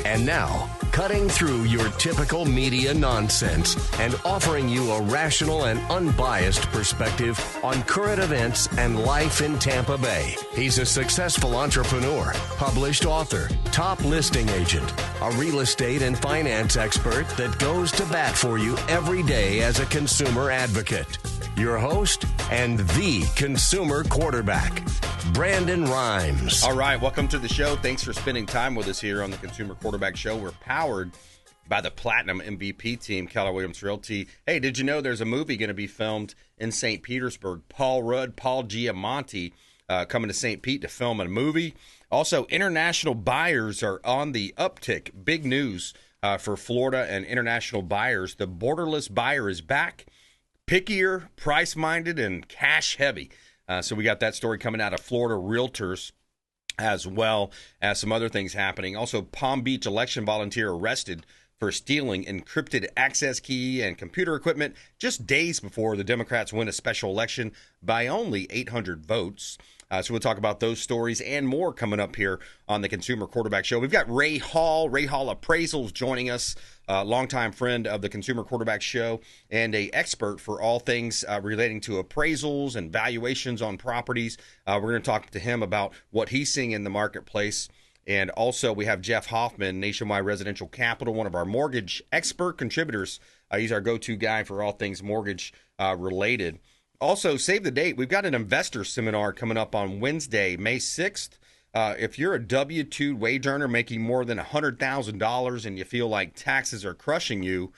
And now, cutting through your typical media nonsense and offering you a rational and unbiased perspective on current events and life in Tampa Bay. He's a successful entrepreneur, published author, top listing agent, a real estate and finance expert that goes to bat for you every day as a consumer advocate. Your host and the consumer quarterback, Brandon Rimes. All right, welcome to the show. Thanks for spending time with us here on the Consumer Quarterback Show. We're powered by the Platinum MVP team, Keller Williams Realty. Hey, did you know there's a movie going to be filmed in St. Petersburg? Paul Rudd, Paul Giamatti coming to St. Pete to film a movie. Also, international buyers are on the uptick. Big news for Florida and international buyers. The borderless buyer is back. Pickier, price-minded, and cash-heavy. So we got that story coming out of Florida Realtors, as well as some other things happening. Also, Palm Beach election volunteer arrested for stealing encrypted access key and computer equipment just days before the Democrats win a special election by only 800 votes. So we'll talk about those stories and more coming up here on the Consumer Quarterback Show. We've got Ray Hall Appraisals joining us, a longtime friend of the Consumer Quarterback Show and an expert for all things relating to appraisals and valuations on properties. We're going to talk to him about what he's seeing in the marketplace. And also we have Jeff Hoffman, Nationwide Residential Capital, one of our mortgage expert contributors. He's our go-to guy for all things mortgage related. Also, save the date. We've got an investor seminar coming up on Wednesday, May 6th. If you're a W-2 wage earner making more than $100,000 and you feel like taxes are crushing you,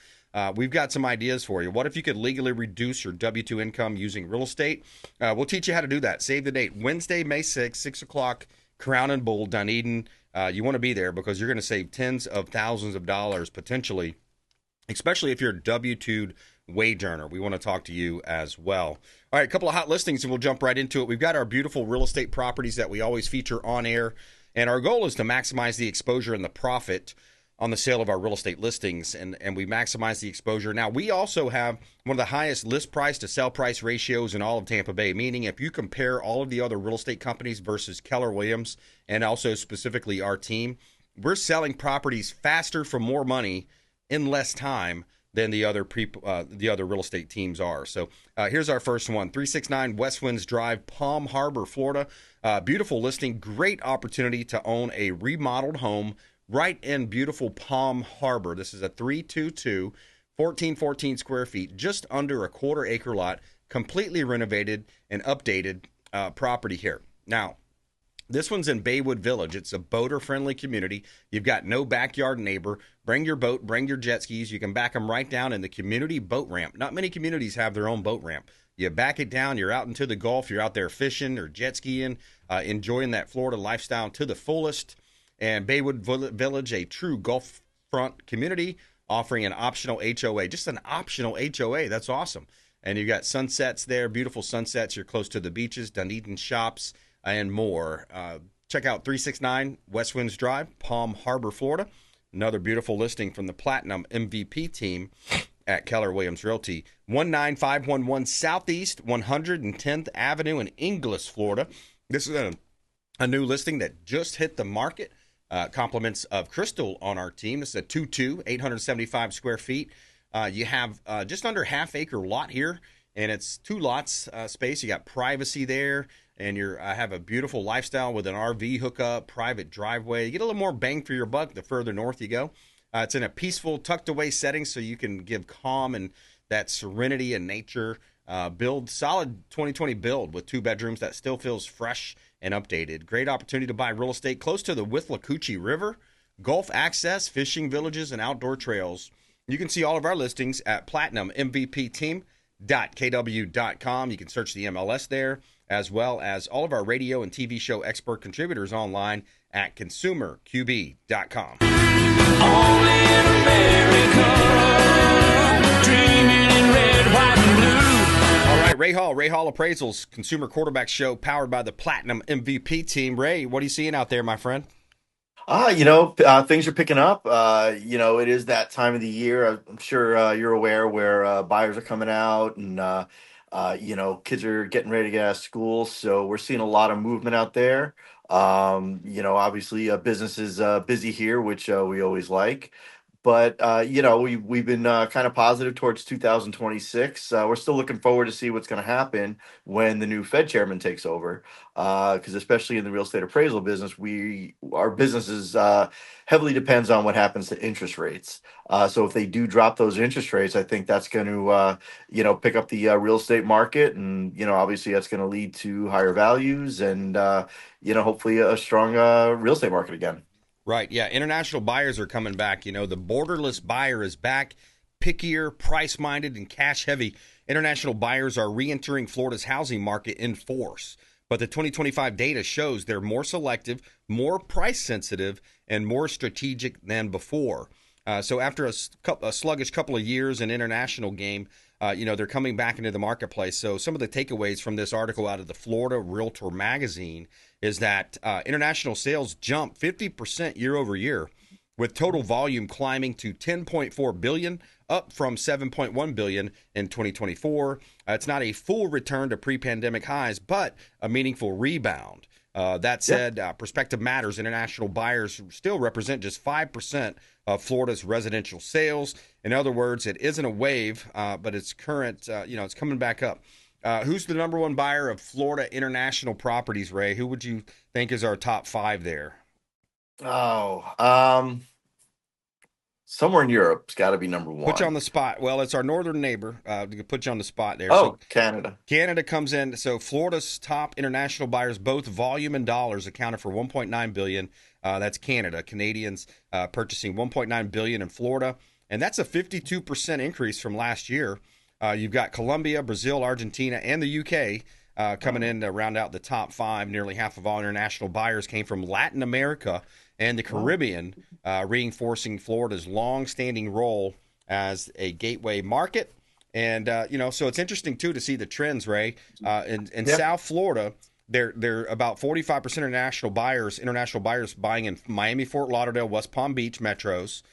we've got some ideas for you. What if you could legally reduce your W-2 income using real estate? We'll teach you how to do that. Save the date. Wednesday, May 6th, 6 o'clock, Crown and Bull, Dunedin. You want to be there because you're going to save tens of thousands of dollars potentially, especially if you're a W-2 wage earner. We want to talk to you as well. All right, a couple of hot listings and we'll jump right into it. We've got our beautiful real estate properties that we always feature on air, and our goal is to maximize the exposure and the profit on the sale of our real estate listings, and we maximize the exposure. Now, we also have one of the highest list price to sell price ratios in all of Tampa Bay, meaning if you compare all of the other real estate companies versus Keller Williams and also specifically our team, we're selling properties faster for more money in less time than the other real estate teams are. So here's our first one, 369 West Winds Drive, Palm Harbor, Florida. Beautiful listing, great opportunity to own a remodeled home right in beautiful Palm Harbor. This is a 322, 1414 square feet, just under a quarter-acre lot, completely renovated and updated property here. Now, this one's in Baywood Village. It's a boater-friendly community. You've got no backyard neighbor. Bring your boat, bring your jet skis. You can back them right down in the community boat ramp. Not many communities have their own boat ramp. You back it down, you're out into the Gulf, you're out there fishing or jet skiing, enjoying that Florida lifestyle to the fullest. And Baywood Village, a true Gulf front community, offering an optional HOA. Just an optional HOA. That's awesome. And you've got sunsets there, beautiful sunsets. You're close to the beaches, Dunedin shops, and more. Check out 369 West Winds Drive, Palm Harbor, Florida. Another beautiful listing from the Platinum MVP team at Keller Williams Realty. 19511 Southeast 110th Avenue in Inglis, Florida. This is a new listing that just hit the market. Compliments of Crystal on our team. This is a 2-2, 875 square feet. You have just under half-acre lot here, and it's two lots space. You got privacy there, and you have a beautiful lifestyle with an RV hookup, private driveway. You get a little more bang for your buck the further north you go. It's in a peaceful, tucked-away setting, so you can give calm and that serenity and nature. Build solid 2020 build with 2 bedrooms that still feels fresh and updated. Great opportunity to buy real estate close to the Withlacoochee River, Gulf access, fishing villages, and outdoor trails. You can see all of our listings at platinummvpteam.kw.com. You can search the MLS there, as well as all of our radio and TV show expert contributors online at consumerqb.com. Only in America, dreaming in red, white, and blue. All right, Ray Hall Appraisals, Consumer Quarterback Show, powered by the Platinum MVP team. Ray, what are you seeing out there, my friend? Things are picking up. It is that time of the year. I'm sure you're aware where buyers are coming out and, kids are getting ready to get out of school. So we're seeing a lot of movement out there. Obviously, business is busy here, which we always like. But we've been kind of positive towards 2026. We're still looking forward to see what's going to happen when the new Fed chairman takes over. Because especially in the real estate appraisal business, our business is heavily depends on what happens to interest rates. So if they do drop those interest rates, I think that's going to pick up the real estate market, and obviously that's going to lead to higher values and hopefully a strong real estate market again. Right. Yeah. International buyers are coming back. The borderless buyer is back, pickier, price minded, and cash heavy. International buyers are re entering Florida's housing market in force. But the 2025 data shows they're more selective, more price sensitive, and more strategic than before. So after a sluggish couple of years in international game, they're coming back into the marketplace. So some of the takeaways from this article out of the Florida Realtor magazine is that international sales jumped 50% year over year, with total volume climbing to 10.4 billion, up from 7.1 billion in 2024. It's not a full return to pre-pandemic highs, but a meaningful rebound. That said, Perspective Matters international buyers still represent just 5% of Florida's residential sales. In other words, it isn't a wave, but it's current. It's coming back up. Who's the number one buyer of Florida international properties, Ray? Who would you think is our top 5 there? Somewhere in Europe's got to be number one. Put you on the spot. Well, it's our northern neighbor. To put you on the spot there. Oh, so Canada. Canada comes in. So Florida's top international buyers, both volume and dollars, accounted for 1.9 billion. That's Canada. Canadians purchasing 1.9 billion in Florida, and that's a 52% increase from last year. You've got Colombia, Brazil, Argentina, and the UK coming in to round out the top 5. Nearly half of all international buyers came from Latin America and the Caribbean, reinforcing Florida's long-standing role as a gateway market. And, so it's interesting, too, to see the trends, Ray. In South Florida, they're about 45% international buyers buying in Miami, Fort Lauderdale, West Palm Beach metros,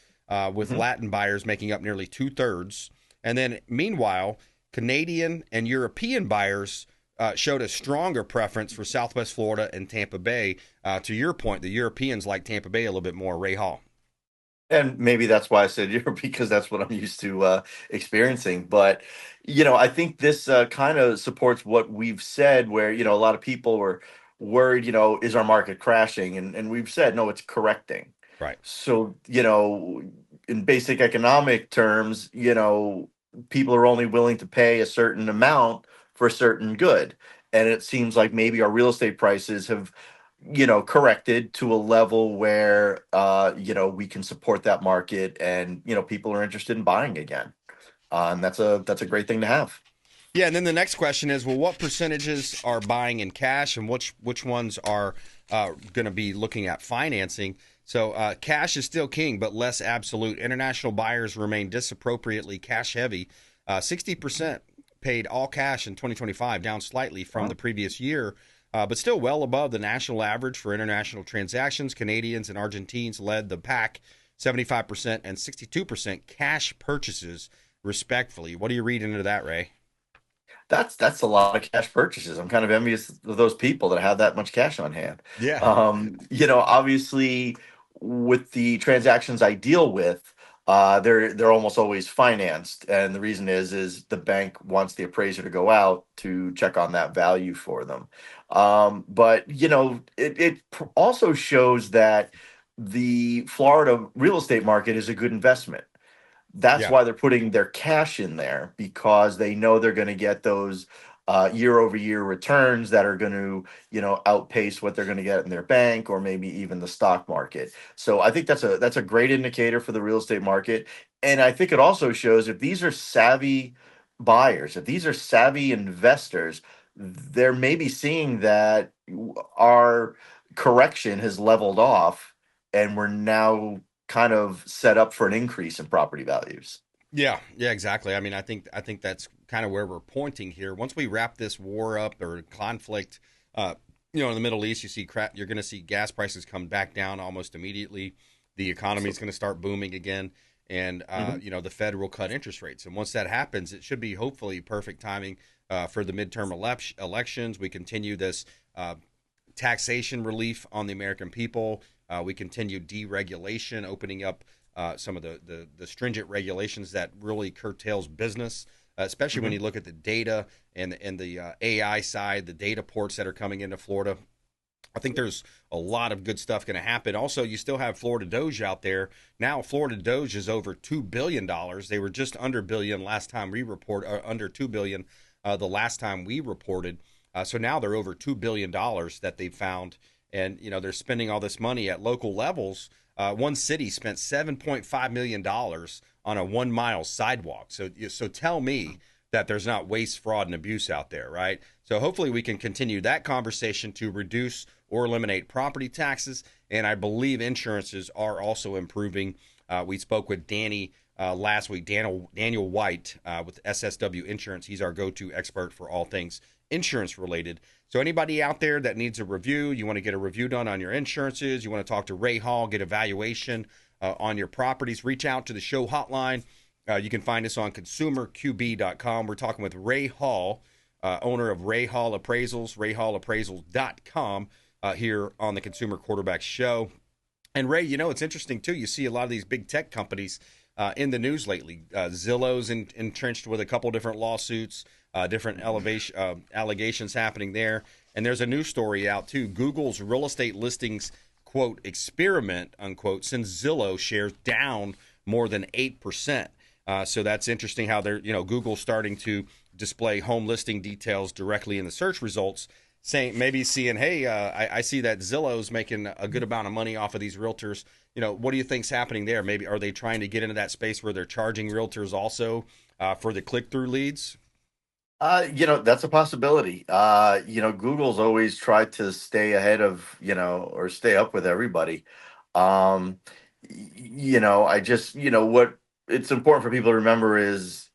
with Latin buyers making up nearly 2/3. And then, meanwhile, Canadian and European buyers showed a stronger preference for Southwest Florida and Tampa Bay. To your point, the Europeans like Tampa Bay a little bit more. Ray Hall. And maybe that's why I said Europe, because that's what I'm used to experiencing. But, I think this kind of supports what we've said, where, a lot of people were worried, is our market crashing? And we've said, no, it's correcting. Right. So, in basic economic terms, people are only willing to pay a certain amount for a certain good. And it seems like maybe our real estate prices have, corrected to a level where, we can support that market, and, people are interested in buying again. And that's a great thing to have. Yeah. And then the next question is, well, what percentages are buying in cash, and which ones are going to be looking at financing? So cash is still king, but less absolute. International buyers remain disappropriately cash heavy. 60% paid all cash in 2025, down slightly from the previous year, but still well above the national average for international transactions. Canadians and Argentines led the pack, 75% and 62% cash purchases, respectively. What do you read into that, Ray? That's a lot of cash purchases. I'm kind of envious of those people that have that much cash on hand. Yeah. Obviously, with the transactions I deal with, they're almost always financed, and the reason is the bank wants the appraiser to go out to check on that value for them. But it also shows that the Florida real estate market is a good investment. That's why they're putting their cash in there, because they know they're going to get those year over year returns that are going to, outpace what they're going to get in their bank, or maybe even the stock market. So I think that's a great indicator for the real estate market. And I think it also shows, if these are savvy buyers, if these are savvy investors, they're maybe seeing that our correction has leveled off, and we're now kind of set up for an increase in property values. Yeah, exactly. I mean, I think that's kind of where we're pointing here. Once we wrap this war up, or conflict, in the Middle East, you're going to see gas prices come back down almost immediately. The economy is going to start booming again, and the Fed will cut interest rates. And once that happens, it should be hopefully perfect timing for the midterm elections. We continue this taxation relief on the American people. We continue deregulation, opening up some of the stringent regulations that really curtails business, especially when you look at the data and the AI side, the data ports that are coming into Florida. I think there's a lot of good stuff going to happen. Also, you still have Florida Doge out there. Now, Florida Doge is over $2 billion. They were just under billion last time we report, or under $2 billion the last time we reported. So now they're over $2 billion that they've found. And, they're spending all this money at local levels. One city spent $7.5 million on a 1 mile sidewalk. So tell me that there's not waste, fraud, and abuse out there, right? So hopefully we can continue that conversation to reduce or eliminate property taxes. And I believe insurances are also improving. We spoke with Danny last week, Daniel White with SSW Insurance. He's our go-to expert for all things insurance related. So anybody out there that needs a review, you want to get a review done on your insurances, you want to talk to Ray Hall, get a valuation on your properties, reach out to the show hotline. You can find us on consumerqb.com. We're talking with Ray Hall, owner of Ray Hall Appraisals, rayhallappraisals.com, here on the Consumer Quarterback Show. And Ray, it's interesting too. You see a lot of these big tech companies in the news lately. Zillow's entrenched with a couple different lawsuits, different allegations happening there. And there's a news story out too. Google's real estate listings, quote, experiment, unquote, sends Zillow shares down more than 8%. So that's interesting how they're, Google's starting to display home listing details directly in the search results, seeing, hey, I see that Zillow's making a good amount of money off of these realtors. What do you think's happening there? Maybe are they trying to get into that space where they're charging realtors also for the click-through leads? That's a possibility. Google's always tried to stay ahead of, or stay up with everybody. What it's important for people to remember is,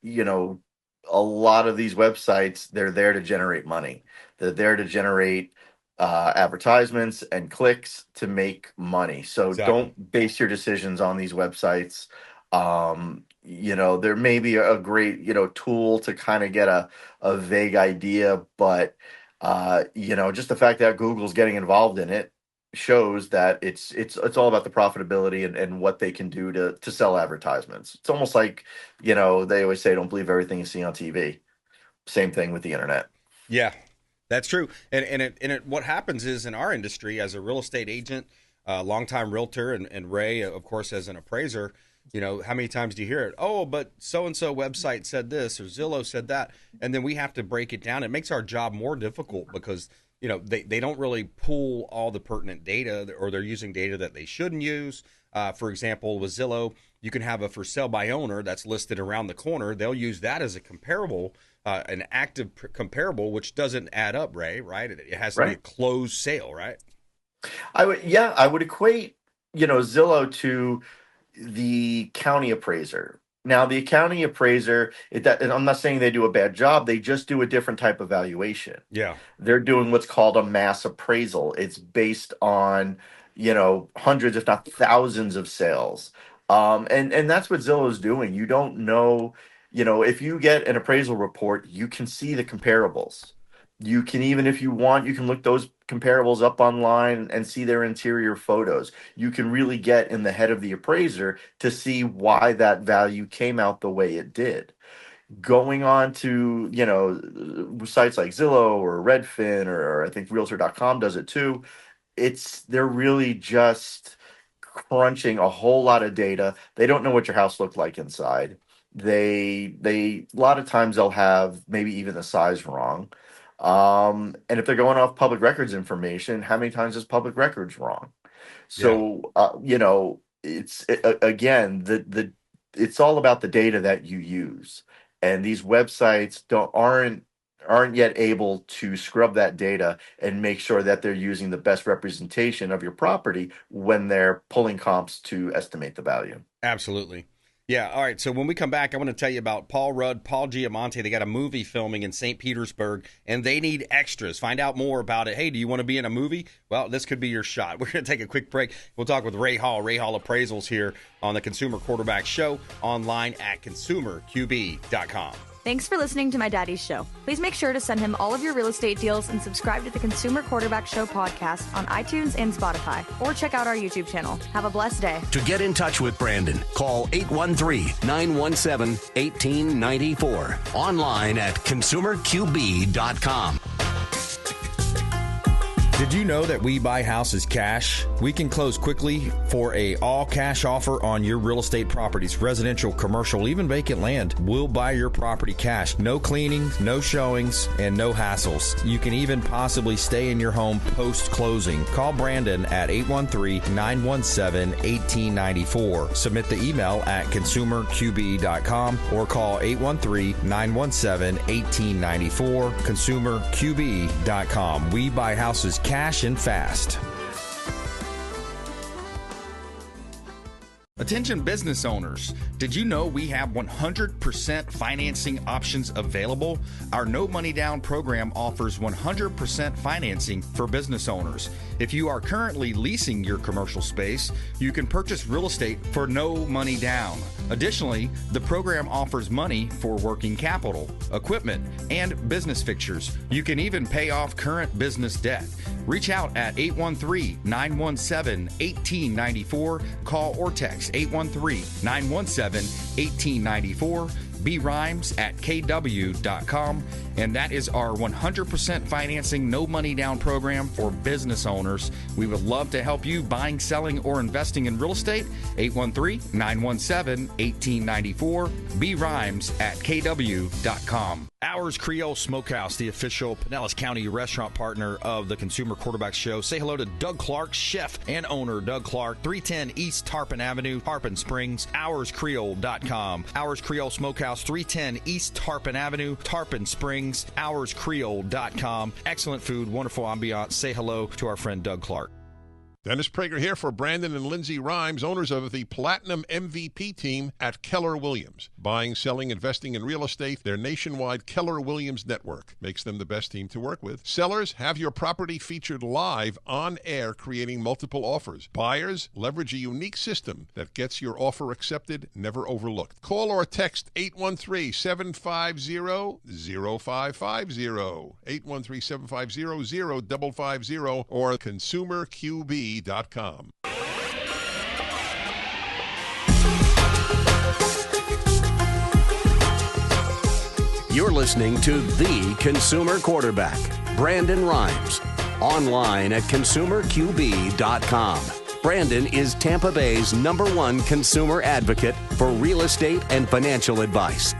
a lot of these websites, they're there to generate money. They're there to generate advertisements and clicks to make money. So Exactly. Don't base your decisions on these websites. There may be a great, tool to kind of get a vague idea, but, just the fact that Google's getting involved in it shows that it's all about the profitability and what they can do to sell advertisements. It's almost like, they always say, don't believe everything you see on TV. Same thing with the internet. Yeah, that's true. And what happens is in our industry as a real estate agent, longtime realtor, and Ray, of course, as an appraiser, how many times do you hear it? Oh, but so-and-so website said this or Zillow said that. And then we have to break it down. It makes our job more difficult because they don't really pull all the pertinent data, or they're using data that they shouldn't use. For example, with Zillow, you can have a for sale by owner that's listed around the corner. They'll use that as a comparable, an active comparable, which doesn't add up, Ray, right? It has to be a closed sale, right? I would equate, Zillow to the county appraiser. Now, the county appraiser, and I'm not saying they do a bad job, they just do a different type of valuation. Yeah. They're doing what's called a mass appraisal. It's based on, hundreds, if not thousands of sales. And that's what Zillow is doing. You don't know, if you get an appraisal report, you can see the comparables. You can, even if you want, you can look those comparables up online and see their interior photos. You can really get in the head of the appraiser to see why that value came out the way it did. Going on to, sites like Zillow or Redfin, or I think Realtor.com does it too. They're really just crunching a whole lot of data. They don't know what your house looked like inside. They a lot of times they'll have maybe even the size wrong. And if they're going off public records information, how many times is public records wrong? So, again, it's all about the data that you use, and these websites aren't yet able to scrub that data and make sure that they're using the best representation of your property when they're pulling comps to estimate the value. Absolutely. Yeah. All right. So when we come back, I want to tell you about Paul Rudd, Paul Giamatti. They got a movie filming in St. Petersburg, and they need extras. Find out more about it. Hey, do you want to be in a movie? Well, this could be your shot. We're going to take a quick break. We'll talk with Ray Hall Appraisals here on the Consumer Quarterback Show, online at consumerqb.com. Thanks for listening to my daddy's show. Please make sure to send him all of your real estate deals and subscribe to the Consumer Quarterback Show podcast on iTunes and Spotify, or check out our YouTube channel. Have a blessed day. To get in touch with Brandon, call 813-917-1894. Online at consumerqb.com. Did you know that we buy houses cash? We can close quickly for a all-cash offer on your real estate properties, residential, commercial, even vacant land. We'll buy your property cash. No cleaning, no showings, and no hassles. You can even possibly stay in your home post-closing. Call Brandon at 813-917-1894. Submit the email at consumerqb.com or call 813-917-1894, consumerqb.com. We buy houses cash and fast. Attention business owners, did you know we have 100% financing options available? Our no money down program offers 100% financing for business owners. If you are currently leasing your commercial space, you can purchase real estate for no money down. Additionally, the program offers money for working capital, equipment, and business fixtures. You can even pay off current business debt. Reach out at 813-917-1894. Call or text 813-917-1894. Rimes at kw.com. And that is our 100% financing, no money down program for business owners. We would love to help you buying, selling, or investing in real estate. 813-917-1894. Rimes at kw.com. Ours Creole Smokehouse, the official Pinellas County restaurant partner of the Consumer Quarterback Show. Say hello to Doug Clark, chef and owner Doug Clark, 310 East Tarpon Avenue, Tarpon Springs, ourscreole.com. Ours Creole Smokehouse, 310 East Tarpon Avenue, Tarpon Springs, ourscreole.com. Excellent food, wonderful ambiance. Say hello to our friend Doug Clark. Dennis Prager here for Brandon and Lindsay Rimes, owners of the Platinum MVP team at Keller Williams. Buying, selling, investing in real estate, their nationwide Keller Williams network makes them the best team to work with. Sellers, have your property featured live on air, creating multiple offers. Buyers, leverage a unique system that gets your offer accepted, never overlooked. Call or text 813-750-0550, 813-750-0550, or consumerqb.com. You're listening to The Consumer Quarterback, Brandon Rimes. Online at consumerqb.com. Brandon is Tampa Bay's #1 consumer advocate for real estate and financial advice.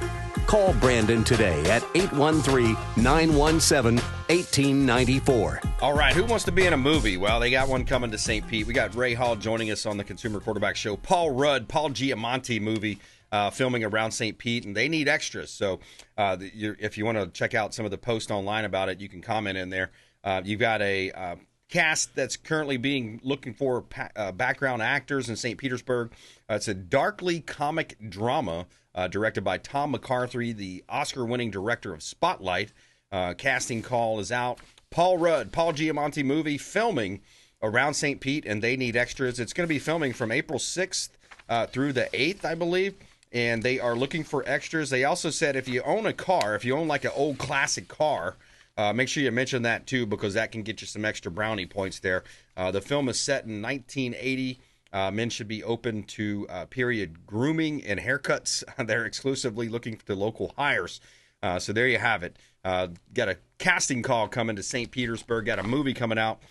Call Brandon today at 813-917-1894. All right, who wants to be in a movie? Well, they got one coming to St. Pete. We got Ray Hall joining us on the Consumer Quarterback Show. Paul Giamatti movie filming around St. Pete, and they need extras. So if you want to check out some of the posts online about it, you can comment in there. You've got a cast that's currently looking for background actors in St. Petersburg. It's a darkly comic drama directed by Tom McCarthy, the Oscar-winning director of Spotlight. Casting call is out. Paul Giamatti movie filming around St. Pete, and they need extras. It's going to be filming from April 6th through the 8th, I believe, and they are looking for extras. They also said if you own like an old classic car, make sure you mention that too, because that can get you some extra brownie points there. The film is set in 1980. Men should be open to period grooming and haircuts. They're exclusively looking to local hires. So there you have it. Got a casting call coming to St. Petersburg. Got a movie coming out.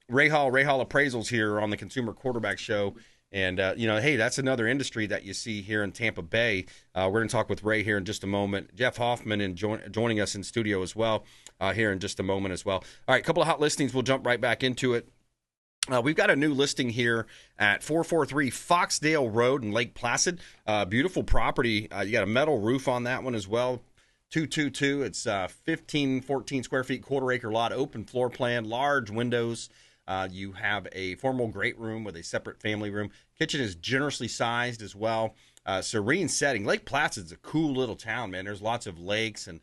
Ray Hall Appraisals here on the Consumer Quarterback Show. And, hey, that's another industry that you see here in Tampa Bay. We're going to talk with Ray here in just a moment. Jeff Hoffman joining us in studio as well here in just a moment as well. All right, a couple of hot listings. We'll jump right back into it. We've got a new listing here at 443 Foxdale Road in Lake Placid. Beautiful property. You got a metal roof on that one as well. 222. It's 14 square feet, quarter-acre lot, open floor plan, large windows. You have a formal great room with a separate family room. Kitchen is generously sized as well. Serene setting. Lake Placid's a cool little town, man. There's lots of lakes and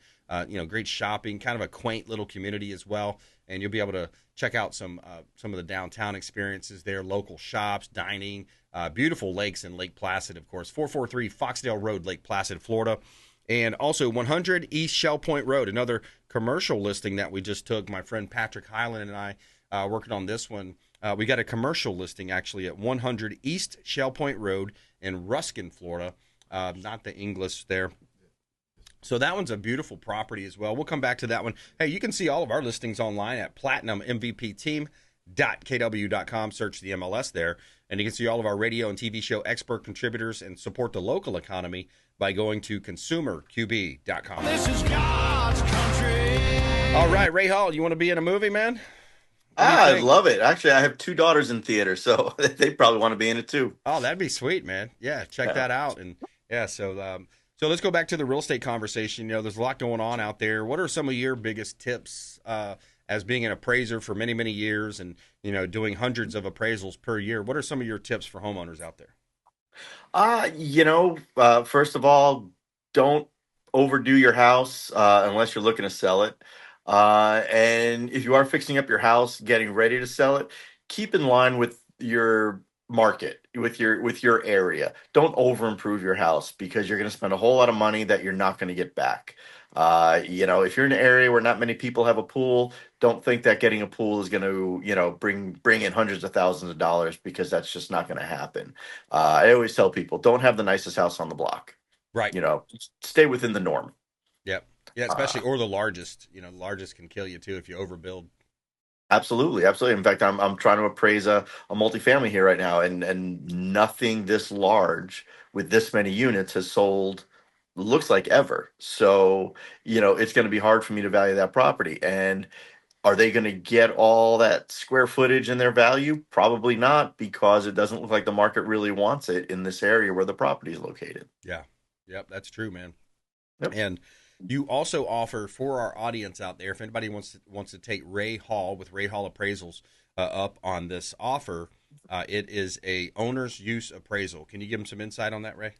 great shopping, kind of a quaint little community as well. And you'll be able to check out some of the downtown experiences there, local shops, dining, beautiful lakes in Lake Placid, of course. 443 Foxdale Road, Lake Placid, Florida. And also 100 East Shell Point Road, another commercial listing that we just took. My friend Patrick Highland and I working on this one. We got a commercial listing actually at 100 East Shell Point Road in Ruskin, Florida. Not the English there. So that one's a beautiful property as well. We'll come back to that one. Hey, you can see all of our listings online at platinummvpteam.kw.com. Search the MLS there. And you can see all of our radio and TV show expert contributors and support the local economy by going to consumerqb.com. This is God's country. All right, Ray Hall, you want to be in a movie, man? I love it. Actually, I have 2 daughters in theater, so they probably want to be in it too. Oh, that'd be sweet, man. Yeah, check that out. And yeah, so let's go back to the real estate conversation. You know, there's a lot going on out there. What are some of your biggest tips as being an appraiser for many, many years and, you know, doing hundreds of appraisals per year? What are some of your tips for homeowners out there? First of all, don't overdo your house unless you're looking to sell it. And if you are fixing up your house, getting ready to sell it, keep in line with your market, with your area. Don't over improve your house because you're going to spend a whole lot of money that you're not going to get back. If you're in an area where not many people have a pool, don't think that getting a pool is going to, bring in hundreds of thousands of dollars, because that's just not going to happen. I always tell people, don't have the nicest house on the block. Right. Stay within the norm. Yep. Yeah, especially or the largest. The largest can kill you too if you overbuild. Absolutely. In fact, I'm trying to appraise a multifamily here right now, and nothing this large with this many units has sold, looks like, ever. So, it's going to be hard for me to value that property. And are they going to get all that square footage in their value? Probably not, because it doesn't look like the market really wants it in this area where the property is located. Yeah. Yep. That's true, man. Yep. And you also offer, for our audience out there, if anybody wants to take Ray Hall with Ray Hall Appraisals up on this offer, it is a owner's use appraisal. Can you give them some insight on that, Ray?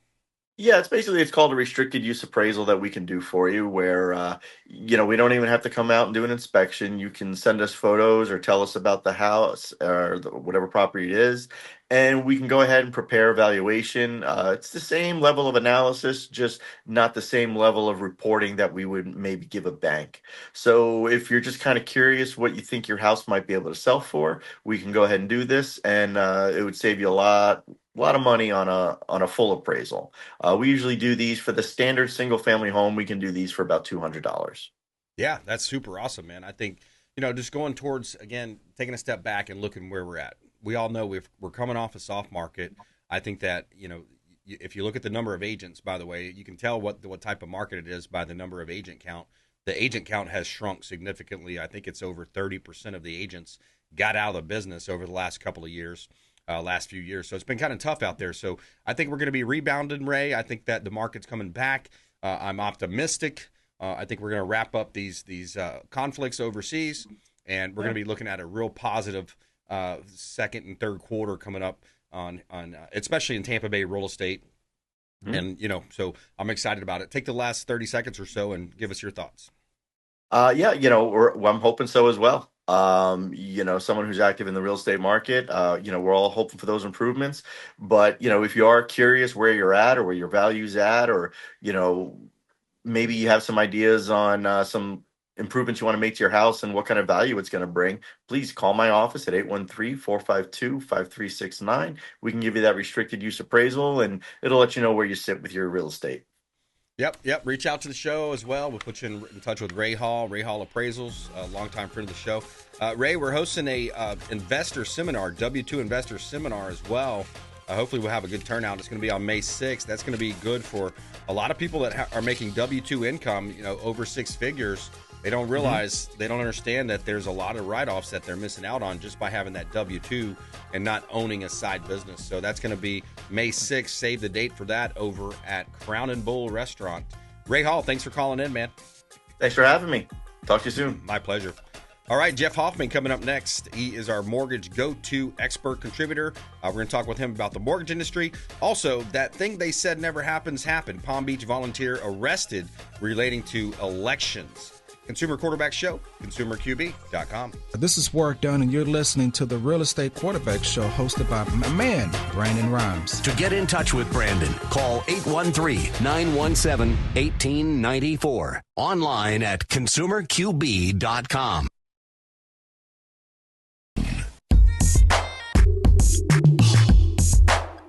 Yeah, it's called a restricted use appraisal that we can do for you, where we don't even have to come out and do an inspection. You can send us photos or tell us about the house or whatever property it is, and we can go ahead and prepare a valuation. It's the same level of analysis, just not the same level of reporting that we would maybe give a bank. So if you're just kind of curious what you think your house might be able to sell for, we can go ahead and do this, and it would save you a lot of money on a full appraisal. We usually do these for the standard single family home. We can do these for about $200. Yeah, that's super awesome, man. I think, just going towards, again, taking a step back and looking where we're at. We all know we're coming off a soft market. I think that, if you look at the number of agents, by the way, you can tell what type of market it is by the number of agent count. The agent count has shrunk significantly. I think it's over 30% of the agents got out of the business over the last couple of years. Last few years. So it's been kind of tough out there. So I think we're going to be rebounding, Ray. I think that the market's coming back. I'm optimistic. I think we're going to wrap up these conflicts overseas, and we're going to be looking at a real positive second and third quarter coming up on especially in Tampa Bay real estate. Mm-hmm. And, so I'm excited about it. Take the last 30 seconds or so and give us your thoughts. I'm hoping so as well. Someone who's active in the real estate market, we're all hoping for those improvements. But, if you are curious where you're at or where your value's at, or, maybe you have some ideas on some improvements you want to make to your house and what kind of value it's going to bring, please call my office at 813-452-5369. We can give you that restricted use appraisal, and it'll let you know where you sit with your real estate. Yep. Reach out to the show as well. We'll put you in touch with Ray Hall Appraisals, a longtime friend of the show. Ray, we're hosting a investor seminar, W-2 investor seminar as well. Hopefully we'll have a good turnout. It's going to be on May 6th. That's going to be good for a lot of people that are making W-2 income, over 6 figures. They don't realize, they don't understand that there's a lot of write-offs that they're missing out on just by having that W-2 and not owning a side business. So that's going to be May 6th. Save the date for that over at Crown and Bull Restaurant. Ray Hall, thanks for calling in, man. Thanks for having me. Talk to you soon. My pleasure. All right, Jeff Hoffman coming up next. He is our mortgage go-to expert contributor. We're going to talk with him about the mortgage industry. Also, that thing they said never happens happened. Palm Beach volunteer arrested relating to elections. Consumer Quarterback Show, consumerqb.com. This is Work Done, and you're listening to the Real Estate Quarterback Show hosted by my man, Brandon Rimes. To get in touch with Brandon, call 813-917-1894. Online at consumerqb.com.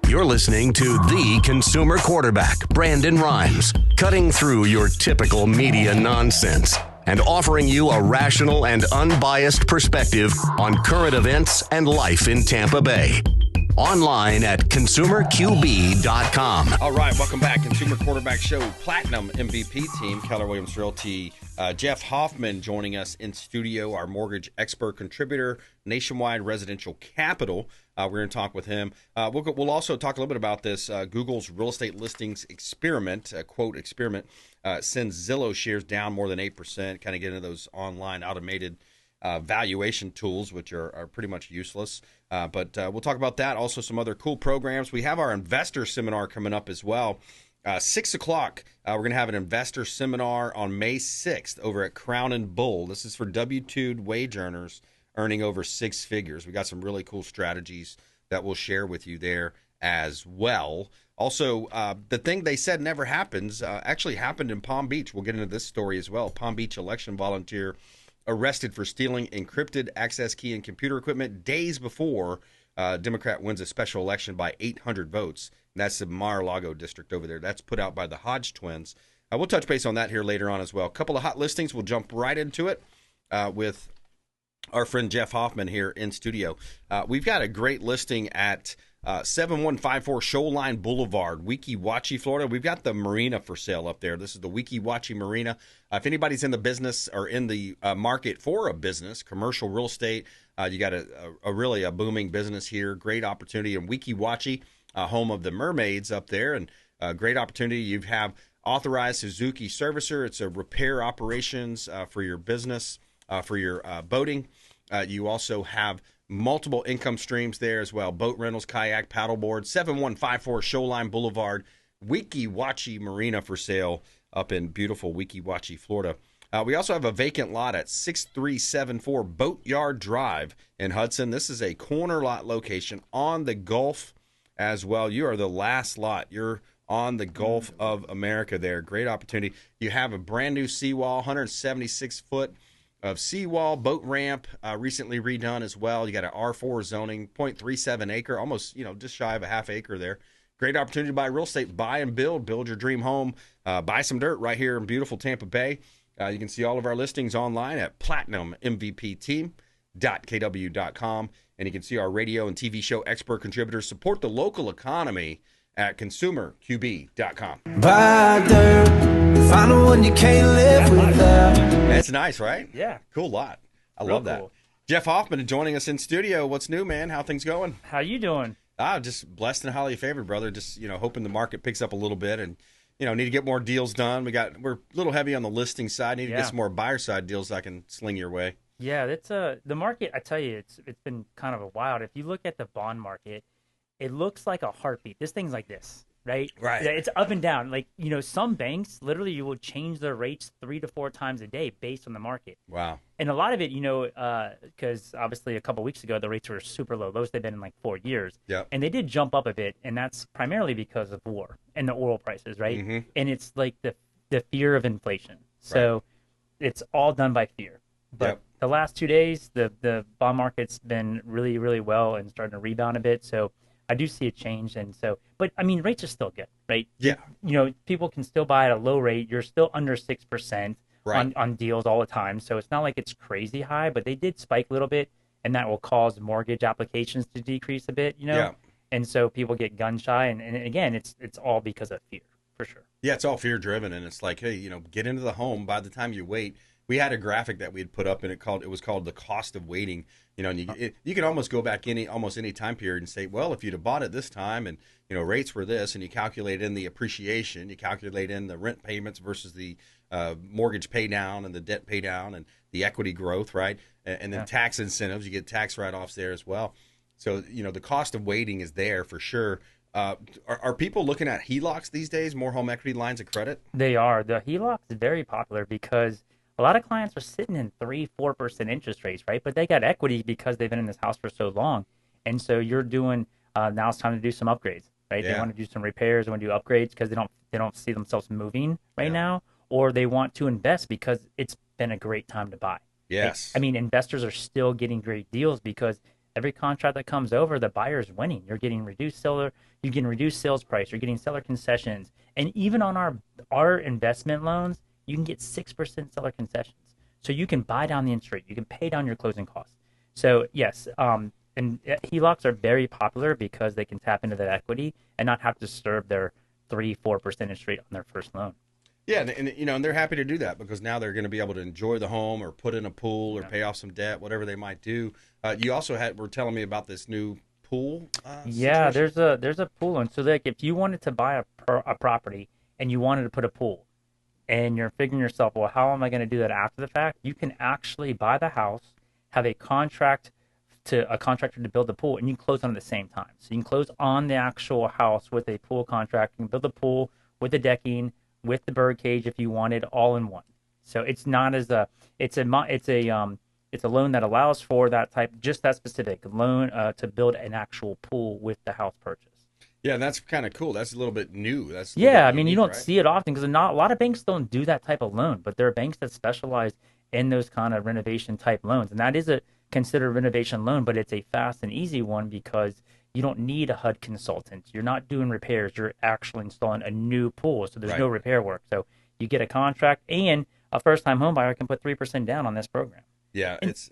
You're listening to the Consumer Quarterback, Brandon Rimes, cutting through your typical media nonsense and offering you a rational and unbiased perspective on current events and life in Tampa Bay. Online at consumerqb.com. All right, welcome back. Consumer Quarterback Show, Platinum MVP team, Keller Williams Realty. Jeff Hoffman joining us in studio, our mortgage expert contributor, Nationwide Residential Capital. We're going to talk with him. We'll also talk a little bit about this Google's real estate listings experiment, quote experiment, sends Zillow shares down more than 8%, kind of get into those online automated valuation tools, which are pretty much useless. But we'll talk about that. Also, some other cool programs. We have our investor seminar coming up as well. 6 o'clock, we're going to have an investor seminar on May 6th over at Crown and Bull. This is for W-2 wage earners earning over six figures. We got some really cool strategies that we'll share with you there as well. Also, the thing they said never happens actually happened in Palm Beach. We'll get into this story as well. Palm Beach election volunteer arrested for stealing encrypted access key and computer equipment days before Democrat wins a special election by 800 votes. And that's the Mar-a-Lago district over there. That's put out by the Hodge twins. We'll touch base on that here later on as well. A couple of hot listings. We'll jump right into it with our friend Jeff Hoffman here in studio. We've got a great listing at 7154 Shoreline Boulevard, Weeki Wachee, Florida. We've got the marina for sale up there. This is the Weeki Wachee Marina. If anybody's in the business or in the market for a business, commercial real estate, you got a really booming business here. Great opportunity in Weeki Wachee, home of the mermaids up there, and great opportunity. You have authorized Suzuki servicer. It's a repair operations for your business, for your boating. You also have multiple income streams there as well. Boat rentals, kayak, paddleboard. 7154 Shoreline Boulevard, Weeki Wachee Marina for sale up in beautiful Weeki Wachee, Florida. We also have a vacant lot at 6374 Boatyard Drive in Hudson. This is a corner lot location on the Gulf as well. You are the last lot. You're on the Gulf of America there. Great opportunity. You have a brand new seawall, 176 foot of seawall, boat ramp, recently redone as well. You got an R4 zoning, 0.37 acre, almost, just shy of a half acre there. Great opportunity to buy real estate, buy and build your dream home, buy some dirt right here in beautiful Tampa Bay. You can see all of our listings online at platinummvpteam.kw.com. And you can see our radio and TV show expert contributors support the local economy at consumerqb.com. Buy dirt, find a one you can't live without. That's nice, right? Yeah. Cool lot. I love that. Cool. Jeff Hoffman joining us in studio. What's new, man? How things going? How you doing? Just blessed and highly favored, brother. Just, hoping the market picks up a little bit and, need to get more deals done. We're a little heavy on the listing side. Need to get some more buyer side deals I can sling your way. Yeah, it's the market, I tell you, it's been kind of a wild. If you look at the bond market, it looks like a heartbeat. This thing's like this, right? Right. It's up and down. Like, some banks literally you will change their rates 3 to 4 times a day based on the market. Wow. And a lot of it, because obviously a couple weeks ago the rates were super low, lowest they've been in like 4 years. Yeah. And they did jump up a bit, and that's primarily because of war and the oil prices, right? Mm-hmm. And it's like the fear of inflation. So it's all done by fear. But the last 2 days, the bond market's been really, really well and starting to rebound a bit. So I do see a change. And so, but I mean, rates are still good, right? Yeah. People can still buy at a low rate. You're still under 6% on deals all the time. So it's not like it's crazy high, but they did spike a little bit, and that will cause mortgage applications to decrease a bit, Yeah. And so people get gun shy. And again, it's all because of fear, for sure. Yeah, it's all fear driven. And it's like, hey, get into the home. By the time you wait, we had a graphic that we had put up, and it was called the cost of waiting. And you can almost go back almost any time period and say, well, if you'd have bought it this time, and rates were this, and you calculate in the appreciation, you calculate in the rent payments versus the mortgage pay down and the debt pay down and the equity growth, right? And then tax incentives, you get tax write-offs there as well. So the cost of waiting is there for sure. Are people looking at HELOCs these days? More home equity lines of credit? They are. The HELOC is very popular because a lot of clients are sitting in 3-4% interest rates, right? But they got equity because they've been in this house for so long. And so you're doing, now it's time to do some upgrades, right? Yeah. They want to do some repairs, they want to do upgrades because they don't see themselves moving right now, or they want to invest because it's been a great time to buy. Yes. I mean, investors are still getting great deals because every contract that comes over, the buyer's winning. You're getting reduced sales price, you're getting seller concessions. And even on our investment loans, you can get 6% seller concessions. So you can buy down the interest rate, you can pay down your closing costs. So yes, and HELOCs are very popular because they can tap into that equity and not have to serve their 3-4% interest rate on their first loan. Yeah, and they're happy to do that because now they're going to be able to enjoy the home or put in a pool or pay off some debt, whatever they might do. You also were telling me about this new pool. Yeah, situation? there's a pool loan. So like if you wanted to buy a property and you wanted to put a pool, and you're figuring yourself, well, how am I going to do that after the fact? You can actually buy the house, have a contractor to build the pool, and you can close on it at the same time. So you can close on the actual house with a pool contract. You can build the pool with the decking, with the bird cage if you wanted, all in one. So it's not as it's a loan that allows for that specific loan to build an actual pool with the house purchase. Yeah, and that's kind of cool. That's a little bit new. I mean, you don't see it often because a lot of banks don't do that type of loan, but there are banks that specialize in those kind of renovation type loans, and that is considered a renovation loan, but it's a fast and easy one because you don't need a HUD consultant. You're not doing repairs. You're actually installing a new pool, so there's no repair work. So you get a contract, and a first-time home buyer can put 3% down on this program. Yeah, and it's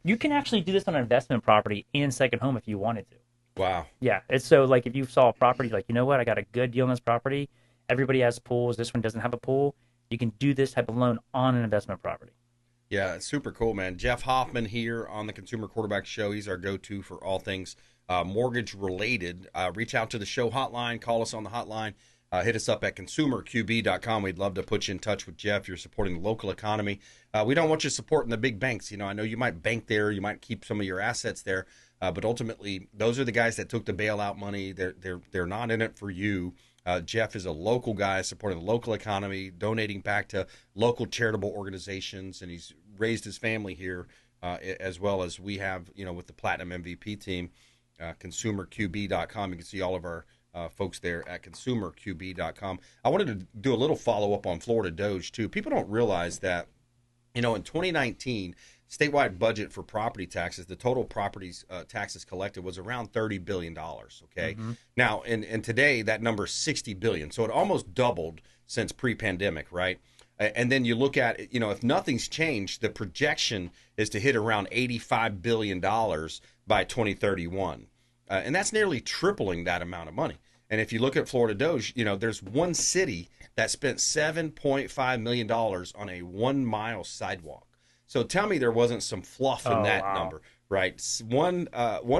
you can actually do this on an investment property and second home if you wanted to. Wow. Yeah, it's so like if you saw a property, like, you know what, I got a good deal on this property. Everybody has pools. This one doesn't have a pool. You can do this type of loan on an investment property. Yeah, it's super cool, man. Jeff Hoffman here on the Consumer Quarterback Show. He's our go-to for all things mortgage-related. Reach out to the show hotline. Call us on the hotline. Hit us up at consumerqb.com. We'd love to put you in touch with Jeff. You're supporting the local economy. We don't want you supporting the big banks. I know you might bank there. You might keep some of your assets there. But ultimately, those are the guys that took the bailout money. They're not in it for you. Jeff is a local guy supporting the local economy, donating back to local charitable organizations, and he's raised his family here as well as we have, with the Platinum MVP team, consumerqb.com. You can see all of our folks there at consumerqb.com. I wanted to do a little follow-up on Florida Doge, too. People don't realize that, in 2019, statewide budget for property taxes, the total properties taxes collected was around $30 billion, okay? Mm-hmm. Now, and today, that number is $60 billion. So it almost doubled since pre-pandemic, right? And then you look at, if nothing's changed, the projection is to hit around $85 billion by 2031. And that's nearly tripling that amount of money. And if you look at Florida Doge, there's one city that spent $7.5 million on a 1-mile sidewalk. So tell me there wasn't some fluff in that number, right? 1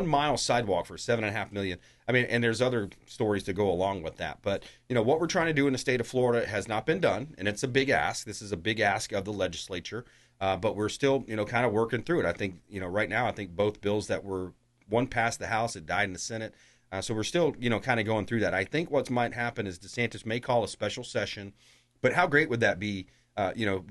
mile sidewalk for $7.5 million. I mean, and there's other stories to go along with that. But, what we're trying to do in the state of Florida has not been done, and it's a big ask. This is a big ask of the legislature, but we're still, kind of working through it. I think, right now, I think both bills that were, one passed the House, it died in the Senate. So we're still, kind of going through that. I think what might happen is DeSantis may call a special session, but how great would that be?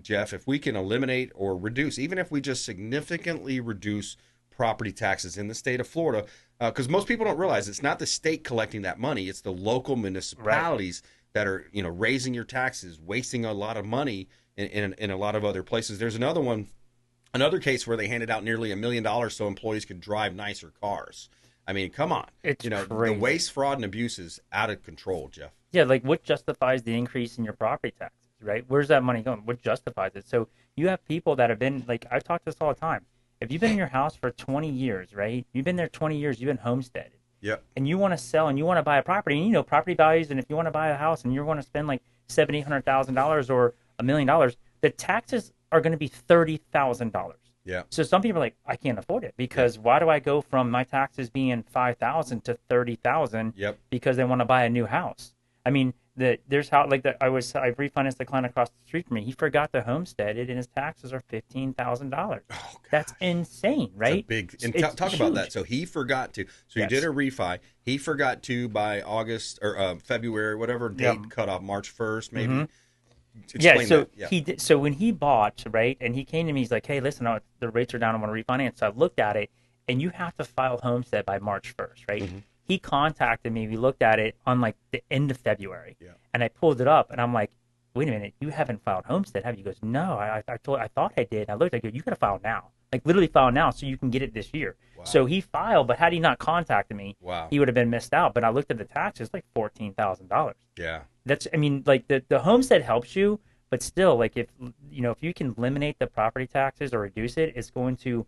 Jeff, if we can eliminate or reduce, even if we just significantly reduce property taxes in the state of Florida, because most people don't realize it's not the state collecting that money, it's the local municipalities that are, raising your taxes, wasting a lot of money in a lot of other places. There's another case where they handed out nearly $1 million so employees could drive nicer cars. I mean, come on. It's crazy. The waste, fraud, and abuse is out of control, Jeff. Yeah, like what justifies the increase in your property taxes? Right? Where's that money going? What justifies it? So you have people that have been, like, I talk this all the time. If you've been in your house for 20 years, right? You've been there 20 years, you've been homesteaded. Yep. And you want to sell and you want to buy a property, and property values, and if you want to buy a house and you're going to spend like $700,000 or $1 million, the taxes are going to be $30,000. Yeah. So some people are like, I can't afford it because why do I go from my taxes being $5,000 to $30,000? Yep. Because they want to buy a new house. I mean, there's how, like, I refinanced the client across the street from me. He forgot to homestead it, and his taxes are $15,000. Oh, that's insane, right? It's a big. And talk about that. So he forgot to. So you did a refi. He forgot to by August or February, whatever date cut off, March 1st, maybe. Mm-hmm. explain so that. Yeah. he did. So when he bought, right, and he came to me, he's like, "Hey, listen, the rates are down. I want to refinance." So I looked at it, and you have to file homestead by March 1st, right? Mm-hmm. He contacted me. We looked at it on like the end of February, Yeah. and I pulled it up, and I'm like, "Wait a minute, you haven't filed homestead, have you?" He goes, "No, I thought I did." And I looked, I go, "You got to file now, like literally file now, so you can get it this year." Wow. So he filed, but had he not contacted me, Wow. he would have been missed out. But I looked at the taxes, like $14,000. Yeah. That's, I mean, like the homestead helps you, but still, like if you can eliminate the property taxes or reduce it, it's going to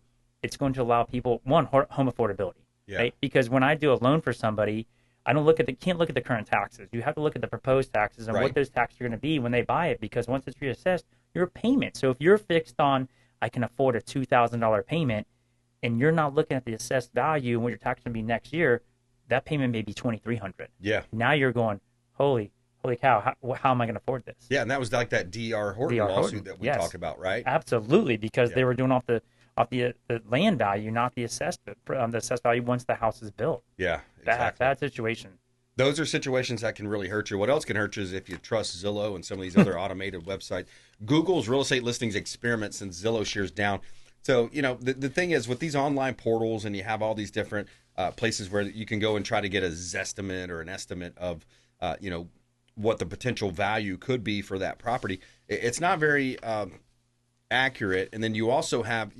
allow people home affordability, right? Because when I do a loan for somebody, I don't can't look at the current taxes. You have to look at the proposed taxes and what those taxes are going to be when they buy it. Because once it's reassessed, your payment. So if you're fixed on, I can afford a $2,000 payment, and you're not looking at the assessed value and what your tax going to be next year, that payment may be $2,300. Yeah. Now you're going, holy cow, how am I going to afford this? Yeah, and that was like that D.R. Horton lawsuit that we talked about, right? Absolutely, because they were doing off the land value, not the assessed value once the house is built. Yeah, exactly. Bad situation. Those are situations that can really hurt you. What else can hurt you is if you trust Zillow and some of these other automated websites. Google's real estate listings experiment since Zillow shares down. So, the thing is with these online portals, and you have all these different places where you can go and try to get a zestimate or an estimate of, what the potential value could be for that property. It's not very accurate. And then you also have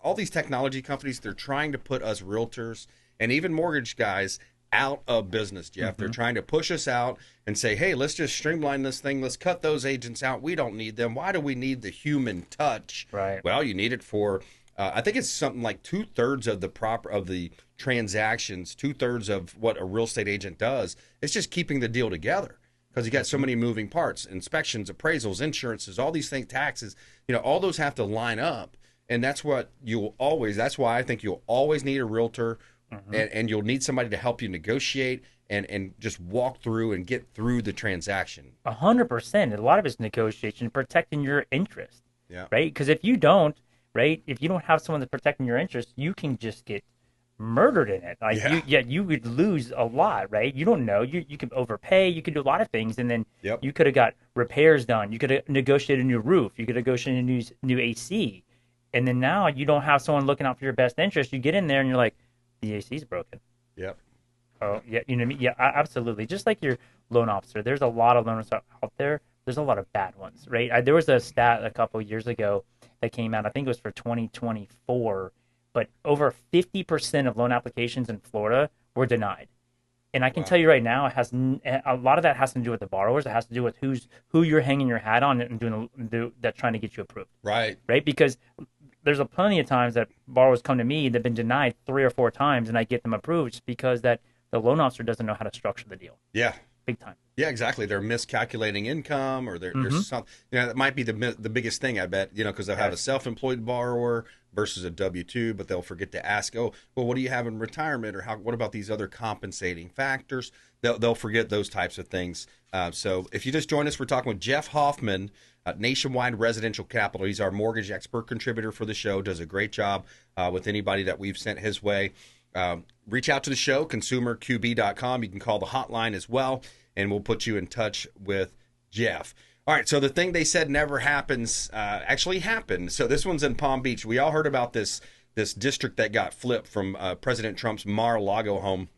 all these technology companies. They're trying to put us realtors and even mortgage guys out of business, Jeff. Mm-hmm. They're trying to push us out and say, hey, let's just streamline this thing. Let's cut those agents out. We don't need them. Why do we need the human touch? Right. Well, you need it for, I think it's something like 2/3 of the transactions, 2/3 of what a real estate agent does. It's just keeping the deal together. Because you got so many moving parts, inspections, appraisals, insurances, all these things, taxes, all those have to line up. And that's why I think you'll always need a realtor, and you'll need somebody to help you negotiate and just walk through and get through the transaction. 100%. A lot of it's negotiation, protecting your interest. Yeah. Right? Because if you don't have someone that's protecting your interest, you can just get murdered in it. You would lose a lot, right? You don't know. You could overpay. You could do a lot of things, and then you could have got repairs done. You could have negotiated a new roof. You could have negotiated a new AC, and then now you don't have someone looking out for your best interest. You get in there and you're like, the AC's broken. Yep. Oh yeah, you know what I mean? Yeah, absolutely. Just like your loan officer, there's a lot of loan officers out there. There's a lot of bad ones, right? There was a stat a couple of years ago that came out. I think it was for 2024. But over 50% of loan applications in Florida were denied. And I can tell you right now, a lot of that has to do with the borrowers. It has to do with who you're hanging your hat on and doing that's trying to get you approved. Right. Right? Because there's plenty of times that borrowers come to me, they've been denied 3 or 4 times, and I get them approved just because that the loan officer doesn't know how to structure the deal. Yeah. Big time. Yeah, exactly. They're miscalculating income, or there's something. That might be the biggest thing, I bet. Because they'll have a self-employed borrower versus a W-2, but they'll forget to ask, oh, well, what do you have in retirement, or what about these other compensating factors? They'll forget those types of things. So if you just joined us, we're talking with Jeff Hoffman, Nationwide Residential Capital. He's our mortgage expert contributor for the show. Does a great job with anybody that we've sent his way. Reach out to the show, consumerqb.com. You can call the hotline as well, and we'll put you in touch with Jeff. All right, so the thing they said never happens actually happened. So this one's in Palm Beach. We all heard about this district that got flipped from President Trump's Mar-a-Lago home.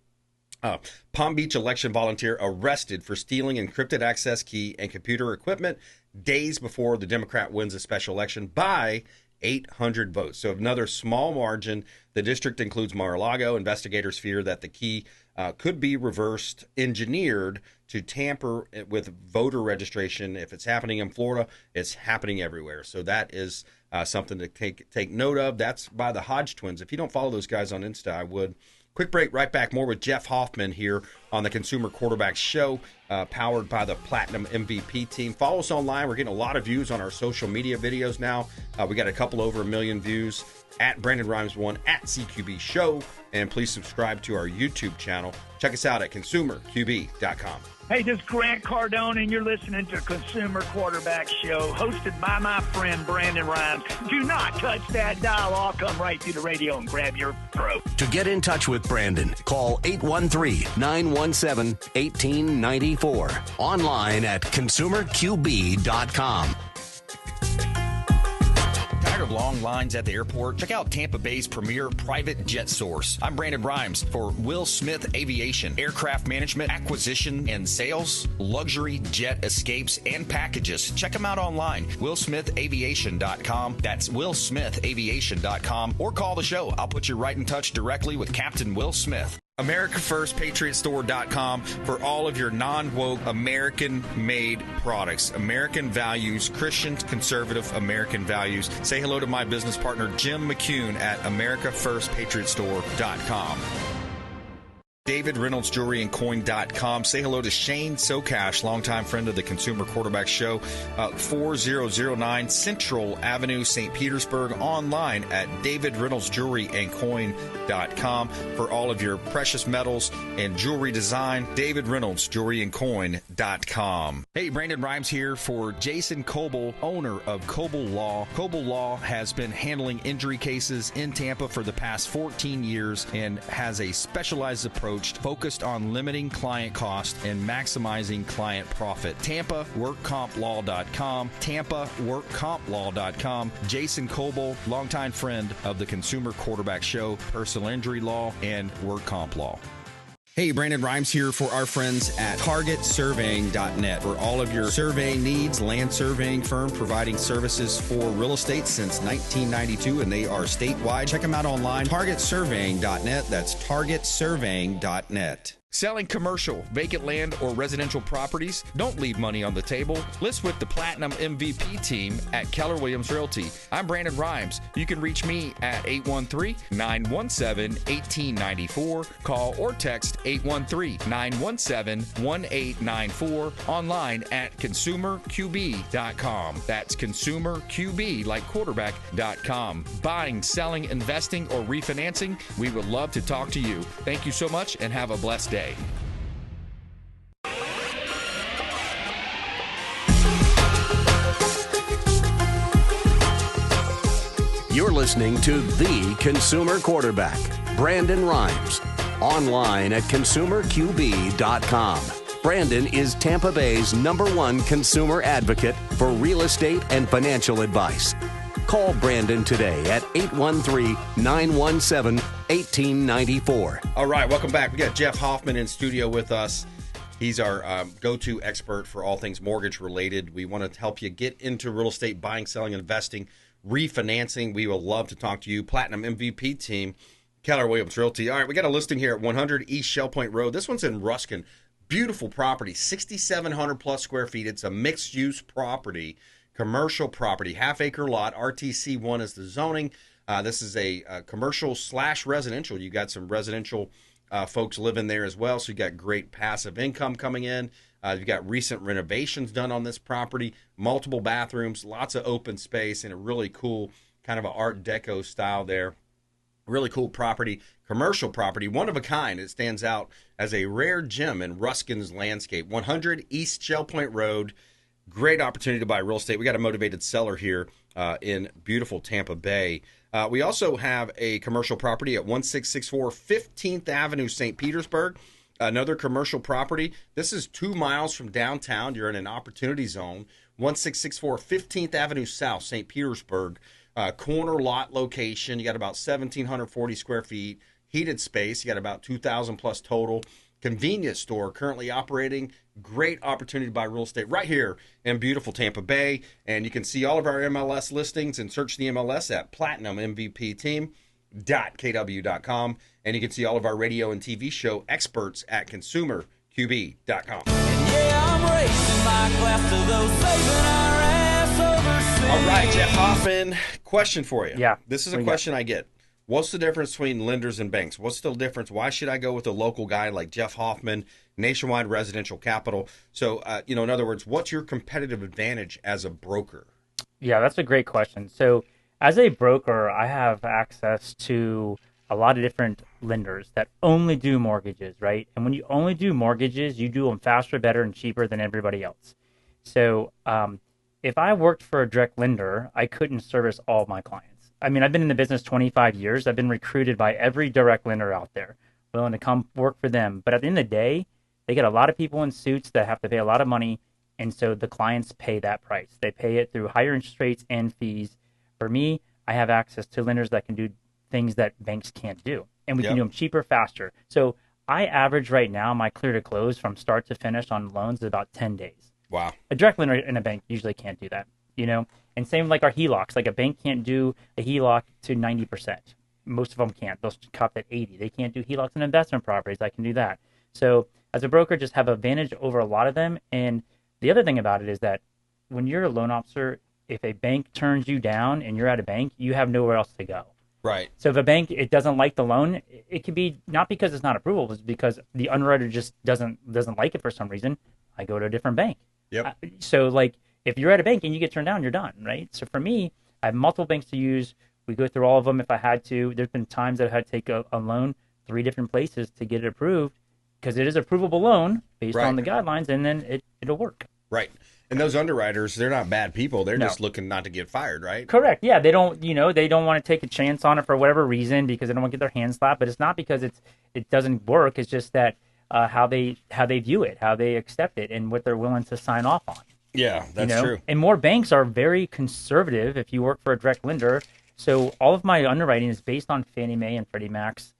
Palm Beach election volunteer arrested for stealing encrypted access key and computer equipment days before the Democrat wins a special election by 800 votes. So another small margin. The district includes Mar-a-Lago. Investigators fear that the key could be reversed engineered to tamper with voter registration. If it's happening in Florida, it's happening everywhere. So that is something to take note of. That's by the Hodge twins. If you don't follow those guys on Insta, I would. Quick break, right back. More with Jeff Hoffman here on the Consumer Quarterback Show, powered by the Platinum MVP team. Follow us online. We're getting a lot of views on our social media videos now. We got a couple over 1 million views at Brandon Rimes 1 at CQB Show. And please subscribe to our YouTube channel. Check us out at consumerqb.com. Hey, this is Grant Cardone, and you're listening to Consumer Quarterback Show, hosted by my friend Brandon Rimes. Do not touch that dial. I'll come right through the radio and grab your throat. To get in touch with Brandon, call 813-917-1894. Online at consumerqb.com. Tired of long lines at the airport? Check out Tampa Bay's premier private jet source. I'm Brandon Rimes for Will Smith Aviation. Aircraft management, acquisition, and sales, luxury jet escapes, and packages. Check them out online. WillSmithAviation.com. That's WillSmithAviation.com. Or call the show. I'll put you right in touch directly with Captain Will Smith. AmericaFirstPatriotStore.com for all of your non-woke, American-made products. American values, Christian, conservative American values. Say hello to my business partner, Jim McCune at AmericaFirstPatriotStore.com. David Reynolds Jewelry and Coin.com. Say hello to Shane Socash, longtime friend of the Consumer Quarterback Show, 4009 Central Avenue, St. Petersburg, online at David Reynolds Jewelry and Coin.com for all of your precious metals and jewelry design. David Reynolds Jewelry and Coin.com. Hey, Brandon Rimes here for Jason Coble, owner of Coble Law. Coble Law has been handling injury cases in Tampa for the past 14 years and has a specialized approach focused on limiting client cost and maximizing client profit. TampaWorkCompLaw.com. TampaWorkCompLaw.com. Jason Coble, longtime friend of the Consumer Quarterback Show, personal injury law, and work comp law. Hey, Brandon Rimes here for our friends at TargetSurveying.net. For all of your surveying needs, land surveying firm providing services for real estate since 1992, and they are statewide. Check them out online, TargetSurveying.net. That's TargetSurveying.net. Selling commercial, vacant land, or residential properties? Don't leave money on the table. List with the Platinum MVP team at Keller Williams Realty. I'm Brandon Rimes. You can reach me at 813-917-1894. Call or text 813-917-1894. Online at consumerqb.com. That's consumerqb, like quarterback.com. Buying, selling, investing, or refinancing? We would love to talk to you. Thank you so much and have a blessed day. You're listening to The Consumer Quarterback, Brandon Rimes. Online at consumerqb.com. Brandon is Tampa Bay's #1 consumer advocate for real estate and financial advice. Call Brandon today at 813-917-1894. All right, welcome back. We got Jeff Hoffman in studio with us. He's our go-to expert for all things mortgage related. We want to help you get into real estate, buying, selling, investing, refinancing. We will love to talk to you. Platinum MVP team, Keller Williams Realty. All right, we got a listing here at 100 East Shell Point Road. This one's in Ruskin. Beautiful property, 6,700 plus square feet. It's a mixed-use property, commercial property, half-acre lot. RTC1 is the zoning. This is a commercial/residential. You got some residential folks living there as well, so you got great passive income coming in. You've got recent renovations done on this property, multiple bathrooms, lots of open space, and a really cool kind of an Art Deco style there. Really cool property, commercial property, one of a kind. It stands out as a rare gem in Ruskin's landscape. 100 East Shell Point Road. Great opportunity to buy real estate. We got a motivated seller here in beautiful Tampa Bay. We also have a commercial property at 1664 15th Avenue, St. Petersburg. Another commercial property. This is 2 miles from downtown. You're in an opportunity zone. 1664 15th Avenue South, St. Petersburg. Corner lot location. You got about 1,740 square feet. Heated space. You got about 2,000 plus total. Convenience store currently operating. Great opportunity to buy real estate right here in beautiful Tampa Bay. And you can see all of our MLS listings and search the MLS at PlatinumMVPTeam.kw.com. And you can see all of our radio and TV show experts at ConsumerQB.com. All right, Jeff Hoffman, question for you. Yeah. This is a question I get. What's the difference between lenders and banks? What's the difference? Why should I go with a local guy like Jeff Hoffman, Nationwide Residential Capital? So, in other words, what's your competitive advantage as a broker? Yeah, that's a great question. So as a broker, I have access to a lot of different lenders that only do mortgages, right? And when you only do mortgages, you do them faster, better, and cheaper than everybody else. So if I worked for a direct lender, I couldn't service all of my clients. I mean, I've been in the business 25 years. I've been recruited by every direct lender out there, willing to come work for them. But at the end of the day, they get a lot of people in suits that have to pay a lot of money, and so the clients pay that price. They pay it through higher interest rates and fees. For me, I have access to lenders that can do things that banks can't do, and we can do them cheaper, faster. So I average right now my clear to close from start to finish on loans is about 10 days. Wow. A direct lender in a bank usually can't do that, And same like our HELOCs. Like a bank can't do a HELOC to 90%. Most of them can't. They'll cap at 80. They can't do HELOCs in investment properties. I can do that. So as a broker, just have advantage over a lot of them. And the other thing about it is that when you're a loan officer, if a bank turns you down and you're at a bank, you have nowhere else to go. Right. So if a bank it doesn't like the loan, it could be not because it's not approvable, it's because the underwriter just doesn't like it for some reason. I go to a different bank. Yep. So like if you're at a bank and you get turned down, you're done, right? So for me, I have multiple banks to use. We go through all of them if I had to. There's been times that I had to take a loan 3 different places to get it approved because it is an approvable loan based on the guidelines, and then it'll work. Right. And those underwriters, they're not bad people. They're just looking not to get fired, right? Correct. Yeah, they don't, they don't want to take a chance on it for whatever reason because they don't want to get their hands slapped. But it's not because it doesn't work. It's just that how they view it, how they accept it, and what they're willing to sign off on. Yeah, that's true. And more banks are very conservative if you work for a direct lender. So all of my underwriting is based on Fannie Mae and Freddie Mac's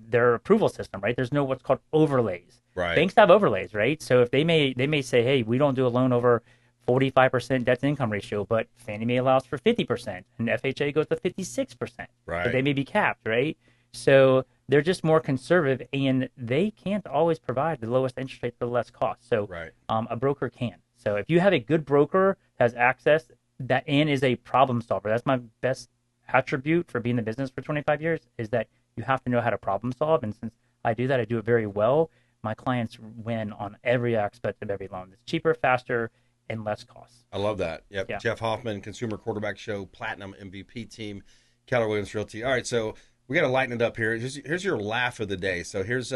their approval system, right? There's no what's called overlays. Right. Banks have overlays, right? So if they may say, hey, we don't do a loan over 45% debt to income ratio, but Fannie Mae allows for 50%, and FHA goes to 56%. Right. But they may be capped, right? So they're just more conservative, and they can't always provide the lowest interest rate for the less cost. So a broker can. So if you have a good broker that has access and is a problem solver, that's my best attribute for being in the business for 25 years, is that you have to know how to problem solve. And since I do that, I do it very well. My clients win on every aspect of every loan. It's cheaper, faster, and less costs. I love that. Yep. Yeah. Jeff Hoffman, Consumer Quarterback Show, Platinum MVP team, Keller Williams Realty. All right, so we got to lighten it up here. Here's your laugh of the day. So here's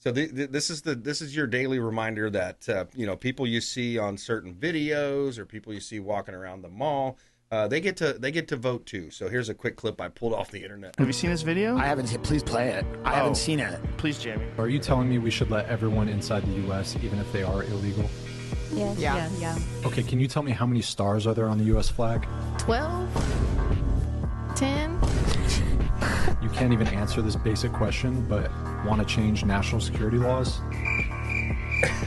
this is your daily reminder that people you see on certain videos or people you see walking around the mall. They get to vote too. So here's a quick clip I pulled off the internet. Have you seen this video? I haven't. Please play it. I haven't seen it. Please, Jamie. Are you telling me we should let everyone inside the U.S. even if they are illegal? Yes. Yeah. Okay, can you tell me how many stars are there on the U.S. flag? 12? 10? You can't even answer this basic question, but want to change national security laws?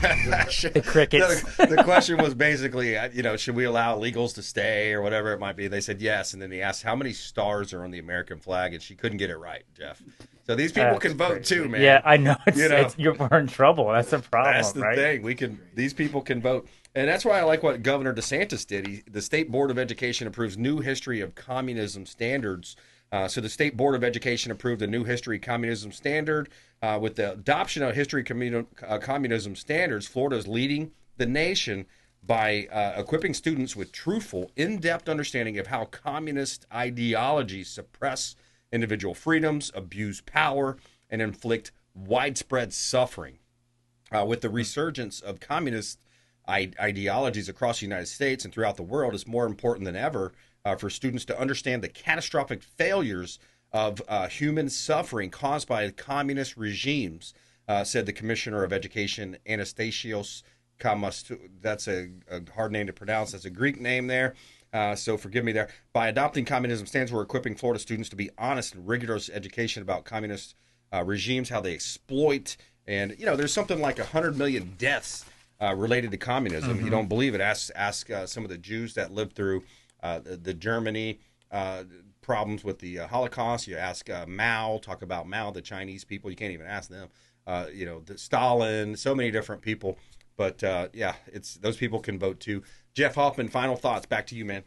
The crickets. The question was basically, should we allow illegals to stay or whatever it might be? They said yes, and then he asked how many stars are on the American flag, and she couldn't get it right, Jeff. So these people can vote too, man. Yeah, I know. We're in trouble. That's the problem. That's the thing. These people can vote, and that's why I like what Governor DeSantis did. The State Board of Education approves new history of communism standards. So the State Board of Education approved a new history communism standard. With the adoption of history communism standards, Florida is leading the nation by equipping students with truthful, in-depth understanding of how communist ideologies suppress individual freedoms, abuse power, and inflict widespread suffering. With the resurgence of communist ideologies across the United States and throughout the world, it's more important than ever for students to understand the catastrophic failures of human suffering caused by communist regimes, said the Commissioner of Education, Anastasios Kamastou. That's a hard name to pronounce. That's a Greek name there, so forgive me there. By adopting communism standards, we're equipping Florida students to be honest and rigorous education about communist regimes, how they exploit. And, there's something like 100 million deaths related to communism. Mm-hmm. You don't believe it? Ask some of the Jews that lived through the Germany problems with the Holocaust. You ask Mao, talk about Mao, the Chinese people. You can't even ask them. The Stalin, so many different people. But it's those people can vote too. Jeff Hoffman, final thoughts. Back to you, man.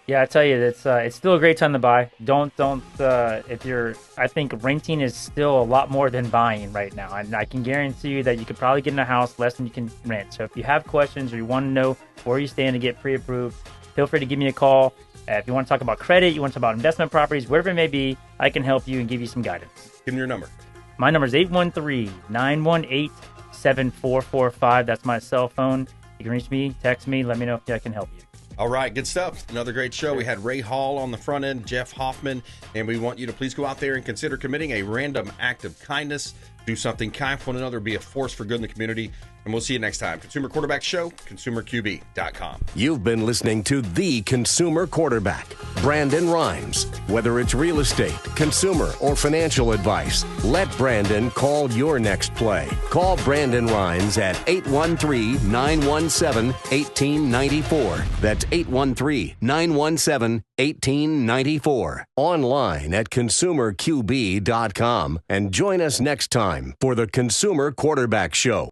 Yeah, I tell you, it's still a great time to buy. I think renting is still a lot more than buying right now. And I can guarantee you that you could probably get in a house less than you can rent. So if you have questions or you want to know where you stand to get pre-approved, feel free to give me a call. If you want to talk about credit, you want to talk about investment properties, whatever it may be, I can help you and give you some guidance. Give me your number. My number is 813-918-7445. That's my cell phone. You can reach me, text me, let me know if I can help you. All right, good stuff. Another great show. We had Ray Hall on the front end, Jeff Hoffman, and we want you to please go out there and consider committing a random act of kindness. Do something kind for one another, be a force for good in the community, and we'll see you next time. Consumer Quarterback Show, consumerqb.com. You've been listening to The Consumer Quarterback, Brandon Rimes. Whether it's real estate, consumer, or financial advice, let Brandon call your next play. Call Brandon Rimes at 813-917-1894. That's 813-917-1894. Online at consumerqb.com. And join us next time for The Consumer Quarterback Show.